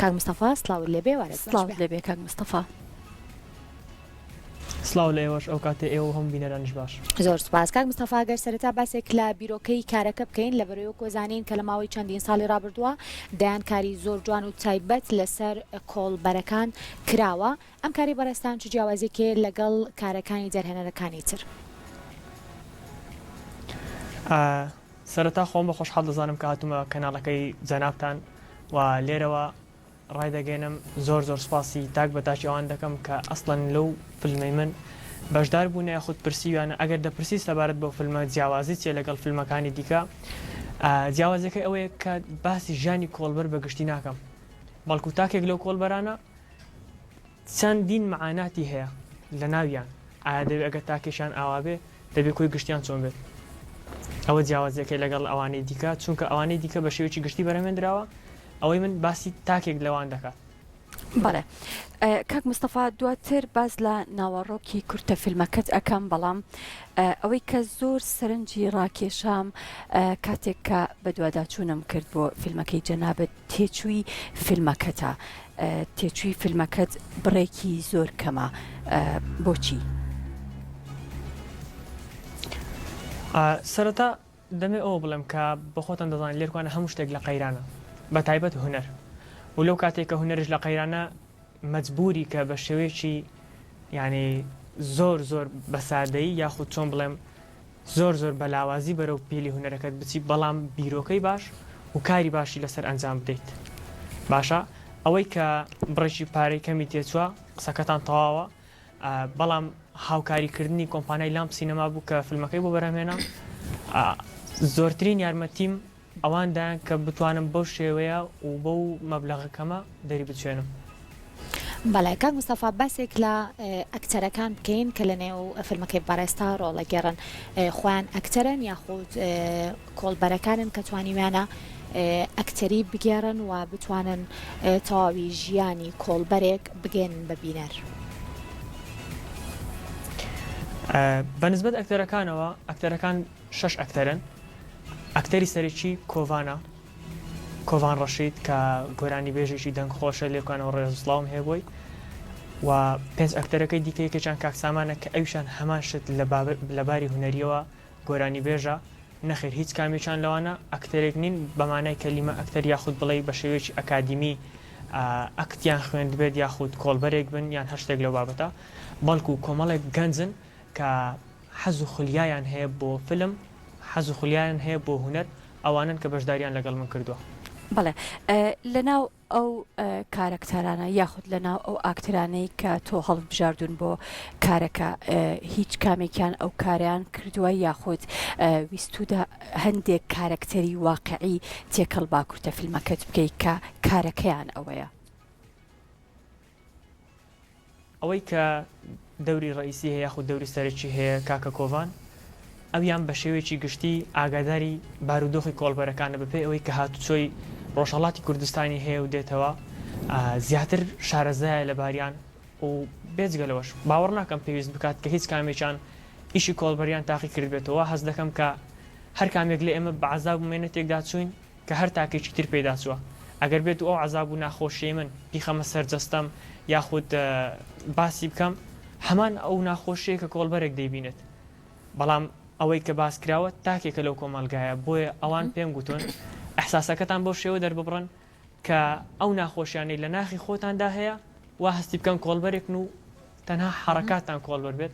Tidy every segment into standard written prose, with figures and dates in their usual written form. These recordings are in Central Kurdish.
کاک مستەفا سڵاو لێبێ وارە سڵاو لێبێ کاک مستەفا. سڵاو لێوەش ئەو کاتێ ئێوە هەم بینەرانیش باش. زۆر سوپاس کاک مستەفا گەر سەرەتا باسێک لە بیرۆکەی کارەکە بکەین لە بەرەوەی کۆزانین کە لە ماوەی چەندین ساڵی ڕابردووە دایانکاری زۆر جوان و تایبەت لەسەر کۆڵبەرەکان کراوە. ئەم کاری بەڕێستان چ جیاوازێکێ لەگەڵ کارەکانی دەرهێنەرەکانی تر؟ سەرەتا خۆم بە خۆشحاڵ دەزانم کە هاتوومە کەناڵەکەی جەنابتان و لێرەوە ڕای دەگەێنم زۆر سوپاسی تاک بە تاکی ئەوان دەکەم کە ئەسڵەن لەو فیلمەی من بەشدار بوون یاخود پرسیویانە ئەگەر دەپرسی سەبارەت بۆ فیلمە جیاوازی چێ لەگەڵ فیلمەکانی دیکە جیاوازەکەی ئەوەیە کە باسی ژیانی کۆڵبەر بەگشتی ناکەم بەڵکو تاکێک لەو کۆڵبەرانە چەندین معاناتی هەیە لە ناویان ئایا دەبێت ئەگەر تاکێشان ئاوا بێ دەبێت کۆی گشتیان چۆن بێت ئەوە جیاوازەکەی لەگەڵ ئەوانەی دیکە چونکە ئەوانەی دیکە بە شێوەیەکی گشتی بەرهەمێنراوە ئەوەی من باسی تاکێک لەوان دەکات. بەڵێ کاک مستەفا دواتر باز لە ناوەڕۆکی کورتە فیلمەکەت ئەەکەم بەڵام ئەوەی کە زۆر سەرنجی ڕاکێشام کاتێک کە بە دوواداچوونم کرد بۆ فیلمەکەی جەنابەت تێچووی فیلمەکەتە تێچووی فیلمەکەت بڕێکی زۆر کەمە بۆچی؟ سەرەتا دەمێ ئەوە بڵێم کە بە خۆتان دەزانین لێرکوانە هەموو شتێک لە قەیرانە بە تایبەت هونەر و لەو کاتێک کە هونەرش لە قەیرانە مەجبوری کە بە شێوەیەکی یعنی زۆر بەسادەیی یاخود چۆن بڵێم زۆر بەلاوازی بەرەو پێلی هونەرەکەت بچی بەڵام بیرۆکەی باش و کاری باشی لەسەر ئەنجام بدەیت باشە ئەوەی کە بڕێکی پارەی کەمی تێچووە قسەکەتان تەواوە بەڵام هاوکاریکردنی کۆمپانیای لامپ سینەما بوو کە فیلمەکەی بۆ بەرهەمێنا زۆرترین یارمەتیم ئەواندایان کە بتوانم بەو شێوەیە و بەو مەبلەغەکەمە دەری بچێنم. بەڵێ کاک مستەفا باسێک لە ئەکتەرەکان بکەین کە لە نێو فیلمەکەی بەڕێستا ڕۆڵەگەڕن خۆیان ئەکتەرن یاخود کۆڵبەرەکانن کە توانیویانە ئەکتەری بگێڕن و بتوانن تەواوی ژیانی کۆڵبەرێک بگێن بە بینەر. بەنسبەت ئەکتەرەکانەوە ئەکتەرەکان 6 ئەکتەرن ئەکتەری سەرەکی کۆڤانە کۆڤان ڕەشید کە گۆرانی بێژێکی دەنگخۆشە لێکوانەوە ڕێزسڵاوم هەیە بۆی و 5 ئەکتەرەکەی دیکەیەکێکیان کاکسامانە کە ئەویشان هەمان شت لەباری هونەریەوە گۆرانی بێژە نەخێر هیچ کامیشان لەوانە ئەکتەرێک نین بەمانای کەلیمە ئەکتەر یاخود بڵێ بە شێوەیەکی ئەکادیمی ئەکتیان خوێند بێت یاخود کۆڵبەرێک بن یان هەشتێک لەو بابەتە بەڵکو کۆمەڵێک گەنجن کە حەز و خولیایان هەیە بۆ فیلم حەز و خولیایان هەیە بۆ هونەر ئەوانن کە بەشداریان لەگەڵ من کردووە. بەڵێ لەناو ئەو کارەکتارانە یاخود لەناو ئەو ئاکترانەی کە تۆ هەڵبژاردون بۆ کارەکە هیچ کامێکیان ئەو کاریان کردووە یاخود ویستودا هەندێک کارەکتەری واقعی تێکەڵ با کورتە فیلمەکەت بکەیت کە کارەکەیان ئەوەیە؟ ئەوەی کە دەوری ڕئیسی هەیە یاخود دەوری سەرەکی هەیە کاکە کۆڤان ئەویان بە شێوەیەکی گشتی ئاگاداری بارودۆخی کۆڵبەرەکانە بەپێی ئەوەی کە هاتوچۆی ڕۆژهەڵاتی کوردستانی هەیە و دێتەوە زیاتر شارەزایە لە باریان و بێجگەلەوەش باوەڕ ناکەم پێویست بکات کە هیچ کامێکیان ئیشی کۆڵبەریان تاقی کرد بێتەوە هەست دەکەم کە هەر کامێک لە ئێمە بە عەزاب و مێنەتێکدا چوین کە هەر تاکێکی تر پێدا چووە ئەگەر بێت ئەو عەزاب و ناخۆشیی من بیخەمە سەرجەستەم یاخود باسی بکەم هەمان ئەو ناخۆشیە کە کۆڵبەرێک دەیبینێت بەڵام ئەوەی کە باس کراوە تاکێکە لەو کۆمەلگایە بۆیە ئەوان پێم گوتون ئەحساسەکەتان بۆ شێوە دەرببڕن کە ئەو ناخۆشیانەی لە ناخی خۆتاندا هەیە وا هەستی بکەن کۆڵبەرێک و تەنها حرەکاتان کۆڵبەر بێت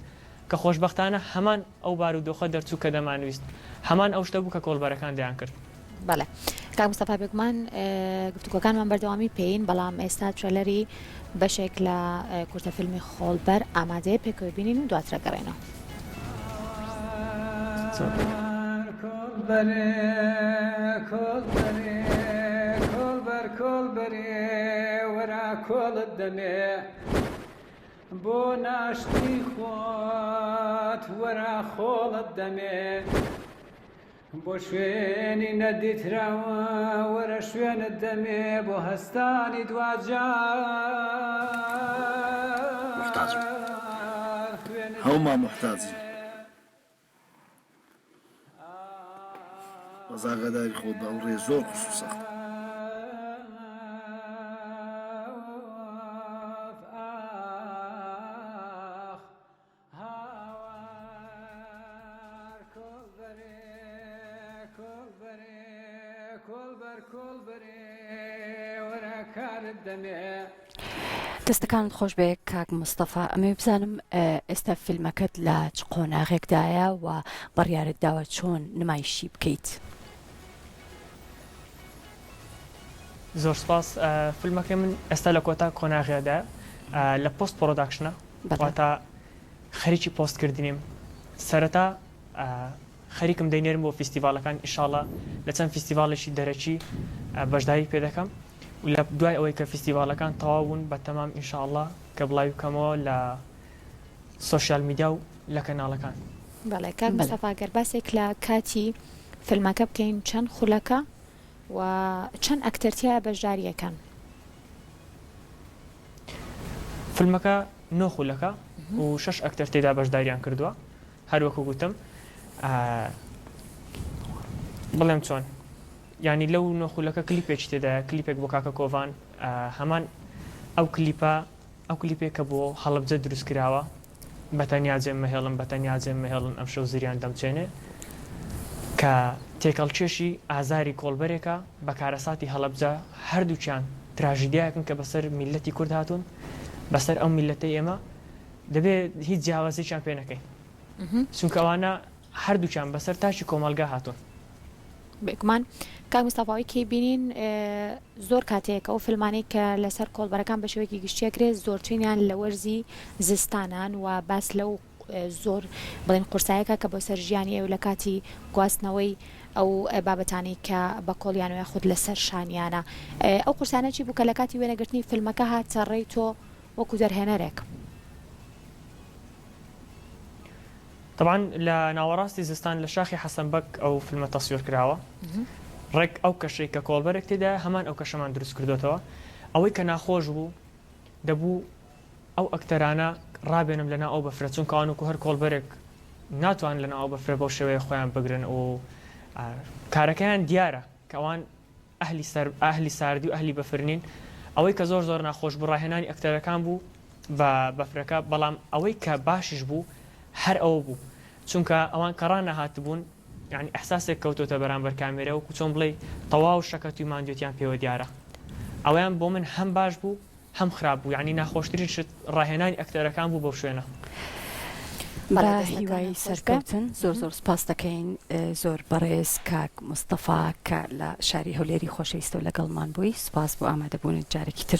کە خۆشبەختانە هەمان ئەو بارودۆخە دەرچوو کە دەمانویست هەمان ئەو شتە بوو کە کۆڵبەرەکان دەیان کرد. بەڵێ کاک مستەفا بێگومان گفتوگۆکانمان بەردەوامی پێین بەڵام ئێستا ترێلەری بەشێک لە کورتە فیلمی خۆڵبەر ئامادەیە پێکەوە بینین و دواترە گەڕێنەوە. کۆڵبەرێ وەرا کۆڵت دەمێ بۆ ناشتی خۆت وەرا خۆڵت دەمێ بۆ شوێنی نەدیتراوە وەرە شوێنت دەمێ بۆ هەستانی دوجار هەوما محتاجی بەزاگەداری خۆت بە ئەو ڕێ زۆر قسوسە دەستەکانت خۆش بێ کاک مستەفا ئەمە بزانم ئێستا فیلمەکەت لە چ قۆناغێکدایە و بڕیارت داوە چۆن نمایشی بکەیت. زۆر سپاس. فیلمەکەی من ئێستا لە کۆتا کۆناغێدا لە پۆست پرۆداکشنە واتە خەریکی پۆستکردنیم. سەرەتا خەریکم دەینێرم بۆ فیستیڤالەکان ئینشاڵڵا لە چەند فیستیڤالێکی دەرەکی بەشداری پێ دەکەم و لە دوای ئەوەی کە فیستیڤالەکان تەواو بوون بە تەمام ئینشاءڵڵا کە بڵاوی بکەمەوە لە سۆشیال میدیا و لە کەناڵەکان. بەڵێ کاک مستەفا گەر باسێک لە کاتی فیلمەکە بکەین چەند خولەکە و چەند ئەکتەرتیایە بەشداریەکەن. فیلمەکە 9 خولەکە و 6 ئەکتەر تێدا بەشداریان کردووە. هەروەکو گوتم بڵێم چۆن یعنی لەو 9 خولەکە کلیپێکی تێدایە، کلیپێک بۆ کاکە کۆڤان هەمان ئەو کلیپێک کە بۆ هەڵەبجە دروست کراوە بەتەنیا جێم مەهێڵن ئەم شەو زریان دەمچێنێ کە تێکەڵکێشی ئازاری کۆڵبەرێکە بە کارەساتی هەڵەبجە هەردووچیان تراژیدیایەکن کە بەسەر میلەتی کورد هاتوون بەسەر ئەو میلەتەی ئێمە دەبێت هیچ جیاوازییان پێ نەکەین چونکە ئەوانە هەردووچیان بەسەر تاشی کۆمەلگا هاتوون. بێگومان کاک مستەفاوی کەی بینین زۆر کاتێک ئەو فیلمانەی کە لەسەر کۆڵبەرەکان بە شێوەیەکی گشتیەکرێت زۆرترینیان لە وەرزی زستانان و باس لەو زۆر بڵێن قورسایەکە کە بۆ سەرژیانی ئەو لە کاتی گواستنەوەی ئەو بابەتانی کە بە کۆڵیان و خود لەسەر شانیانە ئەو قورسانە چی بوو کە لە کاتی وێنەگرتنی فیلمەکە هاتە ڕێی تۆ وەکو دەرهێنەرێک؟ طبعا لە ناوەڕاستی زستان لە شاخی حەسەن بەک ئەو فیلمە تەسویر کراوە ڕێک ئەو کەشەی کە کۆڵبەرێک تێدا هەمان ئەو کەشەمان دروست کردوتەوە. ئەوەی کە ناخۆش بوو دەبوو ئەو ئەکتەرانە ڕابێنم لەنا ئەو بەفرە چونکە ئەوانکو هەر کۆڵبەرێک ناتوان لەنا ئەو بەفرە بەو شێوەیە خۆیان بگرن و کارەکەیان دیارە کە ئەوان ئەهلی ساردی و ئەهلی بەفرنین. ئەوەی کە زۆر زۆر ناخۆش بوو ڕاهێنانی ئەکتەرەکان بوو بە بەفرەکە، بەڵام ئەوەی کە باشش بوو هەر ئەوە بوو چونکە ئەوان کەڕان نەهات بوون یعنی ئەحساسێک کەوتۆتە بەرامبەر کامێرە و چۆن بڵێ تەواو شەکەت و ماندوێتیان پێوە دیارە. ئەویان بۆ من هەم باش بوو هەم خراپ بوو یعنی ناخۆشترین شت ڕاهێنانی ئەکتەرەکان بوو بەو شوێنە. بە هیوای سەرکەوتن زۆر زۆر سپاس دەکەین زۆر بەڕێز کاک مستەفا کە لە شاری هەولێری خۆشەویستە و لەگەڵمان بووی. سپاس بۆ ئامادەبوونت جارێکی تر